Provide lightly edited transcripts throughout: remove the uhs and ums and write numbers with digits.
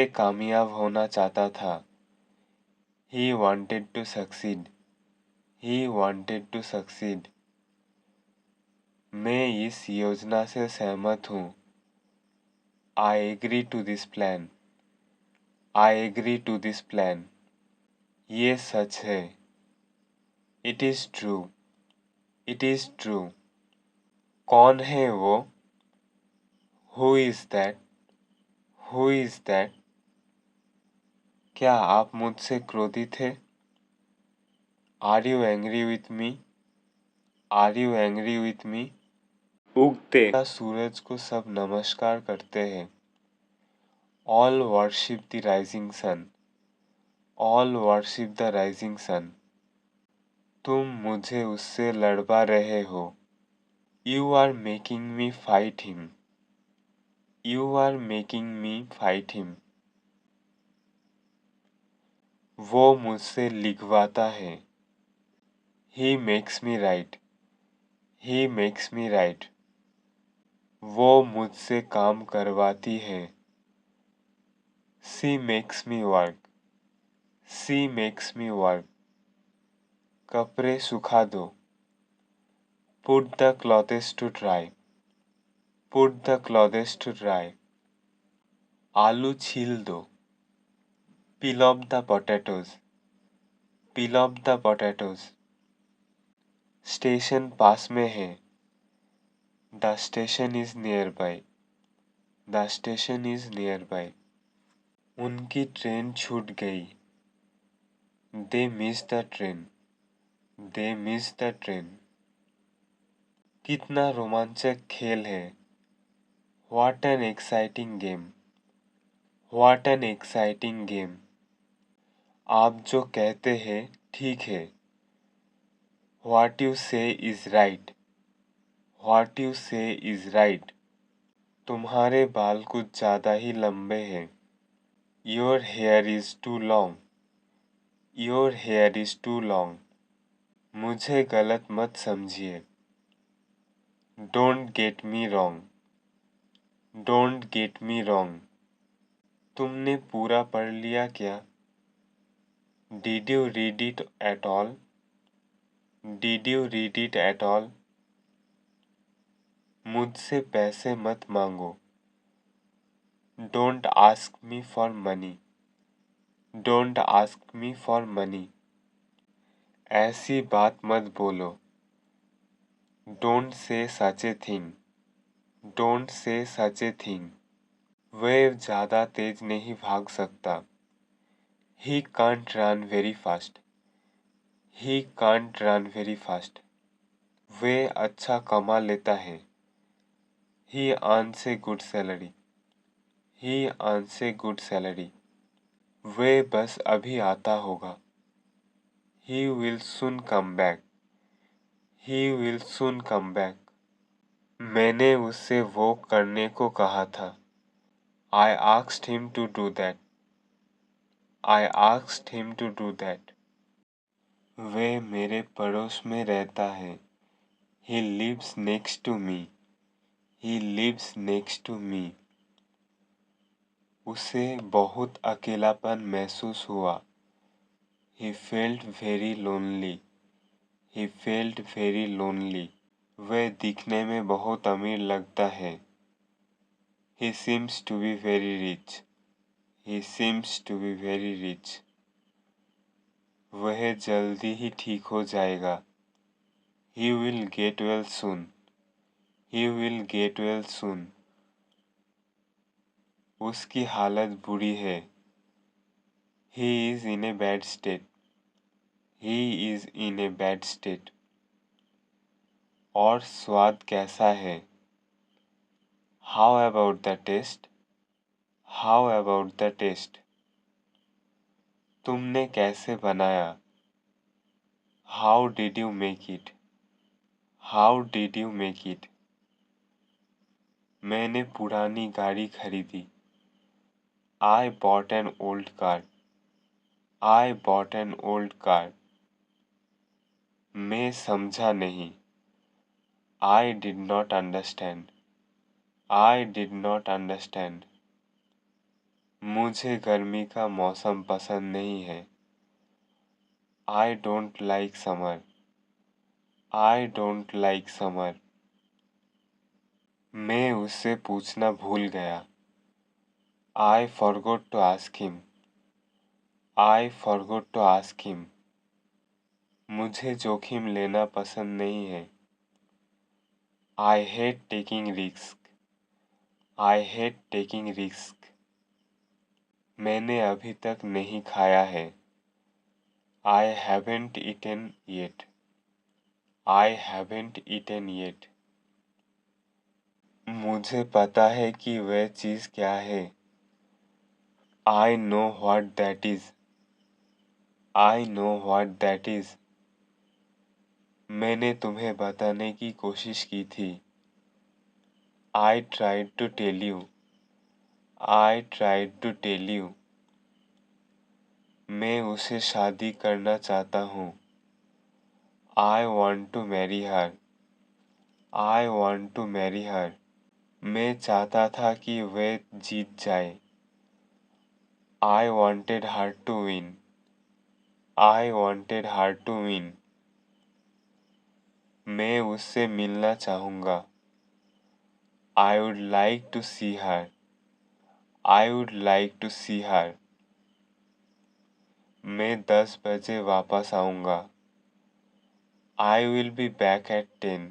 कामयाब होना चाहता था। He wanted to succeed. He wanted to succeed. मैं इस योजना से सहमत हूँ। I agree to this plan. I agree to this plan. ये सच है। It is true. It is true. कौन है वो? Who is that? Who is that? क्या आप मुझसे क्रोधित हैं? Are you angry with me? Are you angry with me? उगते सूरज को सब नमस्कार करते हैं। All worship the rising sun. All worship the rising sun. तुम मुझे उससे लड़वा रहे हो। You are making me fight him. You are making me fight him. वो मुझसे लिखवाता है। He makes me write. He makes me write. वो मुझसे काम करवाती है। She makes me work. She makes me work. कपड़े सुखा दो। Put the clothes to dry. Put the clothes to dry. आलू छील दो। Peel off the potatoes. Peel off the potatoes. Station पास में है। The station is nearby. The station is nearby. उनकी ट्रेन छूट गई। They missed the train. They missed the train. कितना रोमांचक खेल है। What an exciting game. What an exciting game. आप जो कहते हैं ठीक है। What you say is right. What you say is right. तुम्हारे बाल कुछ ज़्यादा ही लंबे हैं। Your hair is too long. Your hair is too long. मुझे गलत मत समझिए। Don't get me wrong. Don't get me wrong. तुमने पूरा पढ़ लिया क्या? Did you read it at all? Did you read it at all? मुझसे पैसे मत मांगो। Don't ask me for money. Don't ask me for money. ऐसी बात मत बोलो। Don't say such a thing. Don't say such a thing. वह ज़्यादा तेज नहीं भाग सकता। He can't run very fast. He can't run very fast. वह अच्छा कमा लेता है। He earns a good salary. He earns a good salary. वह बस अभी आता होगा। He will soon come back. He will soon come back. मैंने उससे वो करने को कहा था। I asked him to do that. I asked him to do that. वह मेरे पड़ोस में रहता है। He lives next to me. He lives next to me. उसे बहुत अकेलापन महसूस हुआ। He felt very lonely. He felt very lonely. वह दिखने में बहुत अमीर लगता है। He seems to be very rich. He seems to be very rich. वह जल्दी ही ठीक हो जाएगा। He will get well soon. He will get well soon. उसकी हालत बुरी है। He is in a bad state. He is in a bad state. और स्वाद कैसा है? How about the taste? How about the taste? तुमने कैसे बनाया? How did you make it? How did you make it? मैंने पुरानी गाड़ी खरीदी। I bought an old car. I bought an old car. मैं समझा नहीं। I did not understand. I did not understand. मुझे गर्मी का मौसम पसंद नहीं है। I don't like summer. I don't like summer. मैं उससे पूछना भूल गया। I forgot to ask him. I forgot to ask him. मुझे जोखिम लेना पसंद नहीं है। I hate taking risk. I hate taking risk. मैंने अभी तक नहीं खाया है। I haven't eaten yet. I haven't eaten yet. मुझे पता है कि वह चीज़ क्या है। I know what that is. I know what that is. मैंने तुम्हें बताने की कोशिश की थी। I tried to tell you. I tried to tell you. मैं उसे शादी करना चाहता हूँ। I want to marry her. I want to marry her. मैं चाहता था कि वह जीत जाए। I wanted her to win. I wanted her to win. मैं उससे मिलना चाहूँगा। I would like to see her. I would like to see her. मैं 10 बजे वापस आऊँगा। I will be back at 10।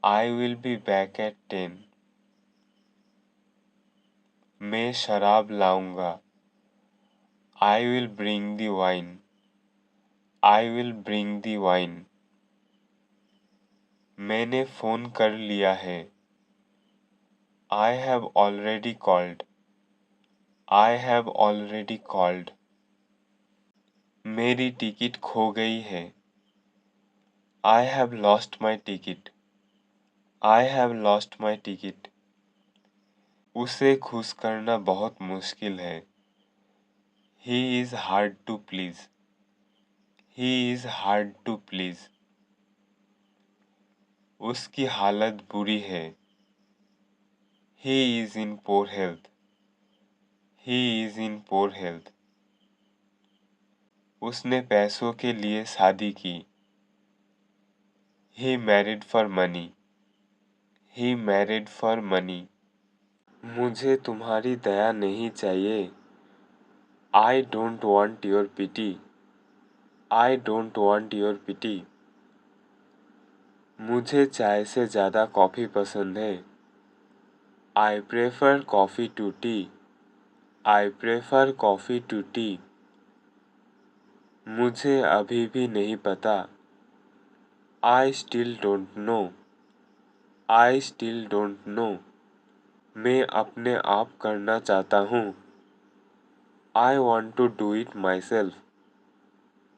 I will be back at 10। मैं शराब लाऊंगा। I will bring the wine. I will bring the wine. मैंने phone कर लिया है। I have already called. I have already called. मेरी टिकट खो गई है। I have lost my ticket. I have lost my ticket. उसे खुश करना बहुत मुश्किल है। He is hard to please. He is hard to please. उसकी हालत बुरी है। He is in poor health. He is in poor health. उसने पैसों के लिए शादी की। He married for money. He married for money. मुझे तुम्हारी दया नहीं चाहिए। I don't want your pity. I don't want your pity. मुझे चाय से ज़्यादा कॉफ़ी पसंद है। I prefer coffee to tea. I prefer coffee to tea. मुझे अभी भी नहीं पता। I still don't know. I still don't know. मैं अपने आप करना चाहता हूँ। I want to do it myself.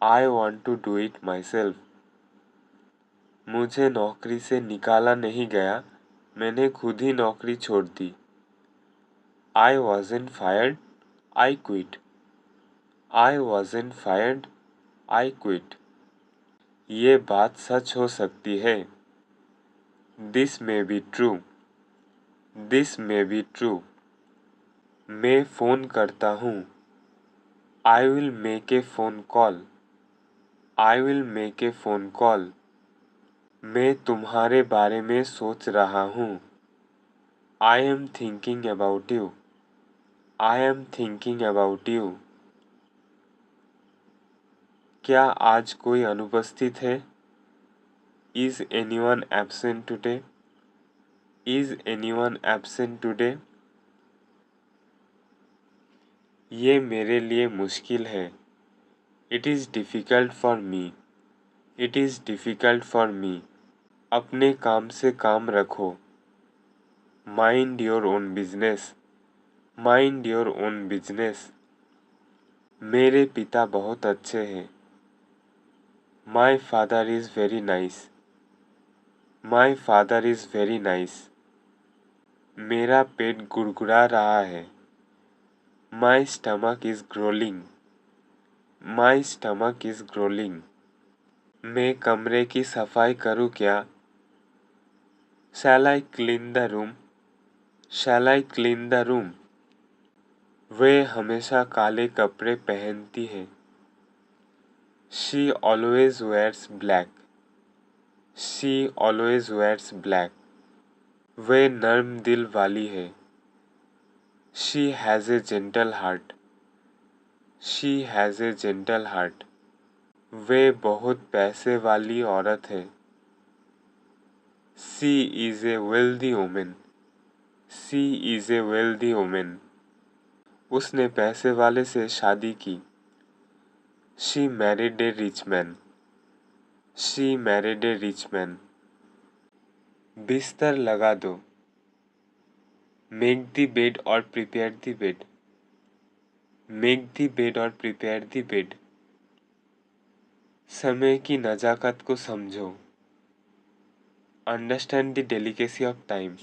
I want to do it myself. मुझे नौकरी से निकाला नहीं गया, मैंने खुद ही नौकरी छोड़ दी। I wasn't fired, I quit. I wasn't fired, I quit. ये बात सच हो सकती है। This may be true. This may be true. मैं फ़ोन करता हूँ। I will make a phone call. I will make a phone call. मैं तुम्हारे बारे में सोच रहा हूँ। I am thinking about you. I am thinking about you. क्या आज कोई अनुपस्थित है? Is anyone absent today? Is anyone absent today? ये मेरे लिए मुश्किल है। It is difficult for me. It is difficult for me. अपने काम से काम रखो। Mind your own business. Mind your own business. मेरे पिता बहुत अच्छे हैं। My father is very nice. My father is very nice. मेरा पेट गुड़गुड़ा रहा है। My stomach is gruelling. My stomach is gruelling. मैं कमरे की सफाई करूँ क्या? शैल I clean the room? Shall I clean the room? वे हमेशा काले कपड़े पहनती है। She always wears black. She always wears black. वे नर्म दिल वाली है। She has a gentle heart. She has a gentle heart. वे बहुत पैसे वाली औरत है। She is a wealthy woman. She is a wealthy woman. उसने पैसे वाले से शादी की। She married a rich man. She married a rich man. बिस्तर लगा दो। Make the bed or prepare the bed. Make the bed or prepare the bed. समय की नजाकत को समझो। Understand the delicacy of time.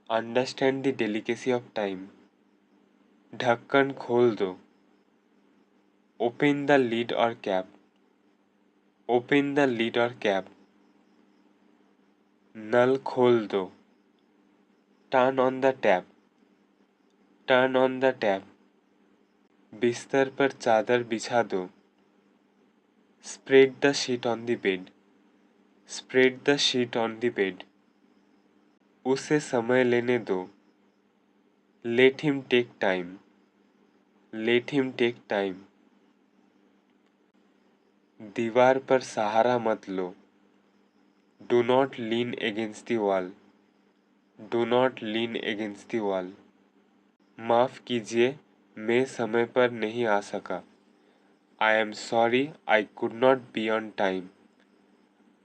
Understand the delicacy of time. ढक्कन खोल दो। Open the lid or cap. Open the lid or cap. नल खोल दो। Turn on the tap. Turn on the tap. बिस्तर पर चादर बिछा दो। Spread the sheet on the bed. Spread the sheet on the bed. उसे समय लेने दो। Let him take time. Let him take time. दीवार पर सहारा मत लो। Do not lean against the wall. Do not lean against the wall. माफ़ कीजिए, मैं समय पर नहीं आ सका। I am sorry I could not be on time.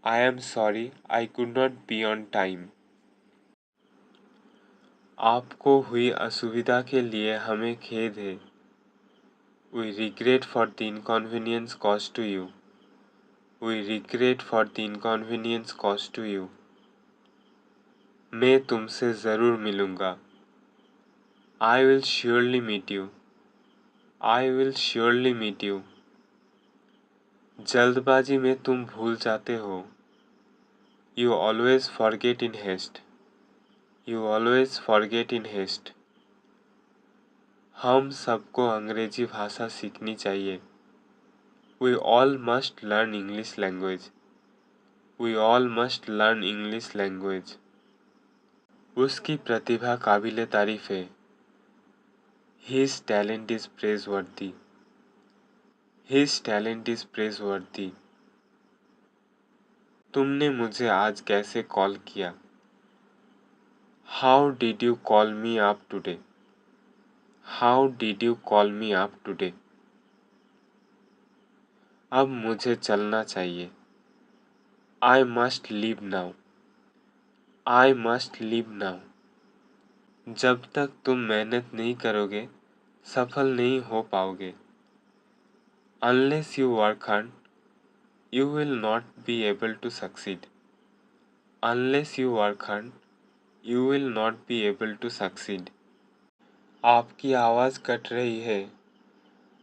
I am sorry I could not be on time. आपको हुई असुविधा के लिए हमें खेद है। We regret for the inconvenience caused to you. We regret for the inconvenience caused to you. मैं तुमसे ज़रूर मिलूँगा। I will surely meet you. I will surely meet you. जल्दबाजी में तुम भूल जाते हो। You always forget in haste. You always forget in haste. हम सबको अंग्रेजी भाषा सीखनी चाहिए। We all must learn English language. We all must learn English language. उसकी प्रतिभा काबिले तारीफ है। His talent is praiseworthy. His talent is praiseworthy. तुमने मुझे आज कैसे कॉल किया? How did you call me up today? How did you call me up today? अब मुझे चलना चाहिए। I must leave now. I must leave now. जब तक तुम मेहनत नहीं करोगे, सफल नहीं हो पाओगे। Unless you work hard, you will not be able to succeed. Unless you work hard, you will not be able to succeed. आपकी आवाज़ कट रही है।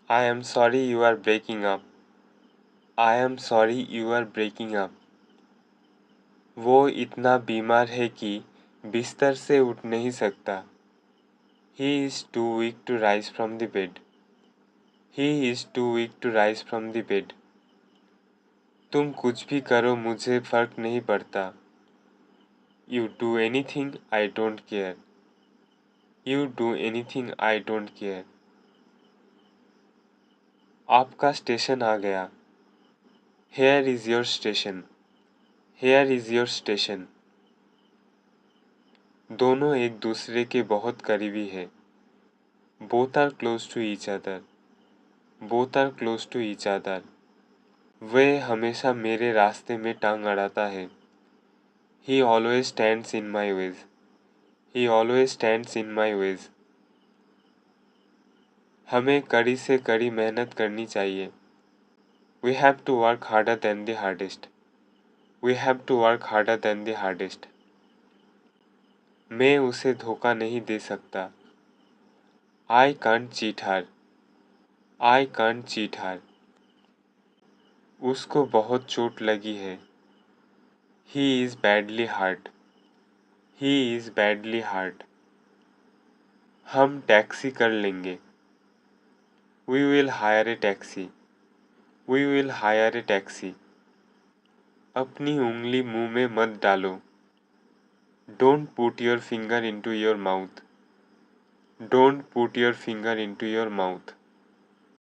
I am sorry you are breaking up. I am sorry you are breaking up. वो इतना बीमार है कि बिस्तर से उठ नहीं सकता। He is too weak to rise from the bed. He is too weak to rise from the bed. तुम कुछ भी करो मुझे फर्क नहीं पड़ता। You do anything, I don't care. You do anything, I don't care. आपका स्टेशन आ गया। Here is your station. Here is your station. दोनों एक दूसरे के बहुत करीबी है। Both are close to each other. Both are close to each other. वह हमेशा मेरे रास्ते में टांग अड़ाता है। He always stands in my ways. He always stands in my ways. हमें कड़ी से कड़ी मेहनत करनी चाहिए। We have to work harder than the hardest. We have to work harder than the hardest. मैं उसे धोखा नहीं दे सकता। I can't cheat her. I can't cheat her. उसको बहुत चोट लगी है। He is badly hurt. He is badly hurt. हम टैक्सी कर लेंगे। We will hire a taxi. We will hire a taxi. अपनी उंगली मुंह में मत डालो। Don't put your finger into your mouth. Don't put your finger into your mouth.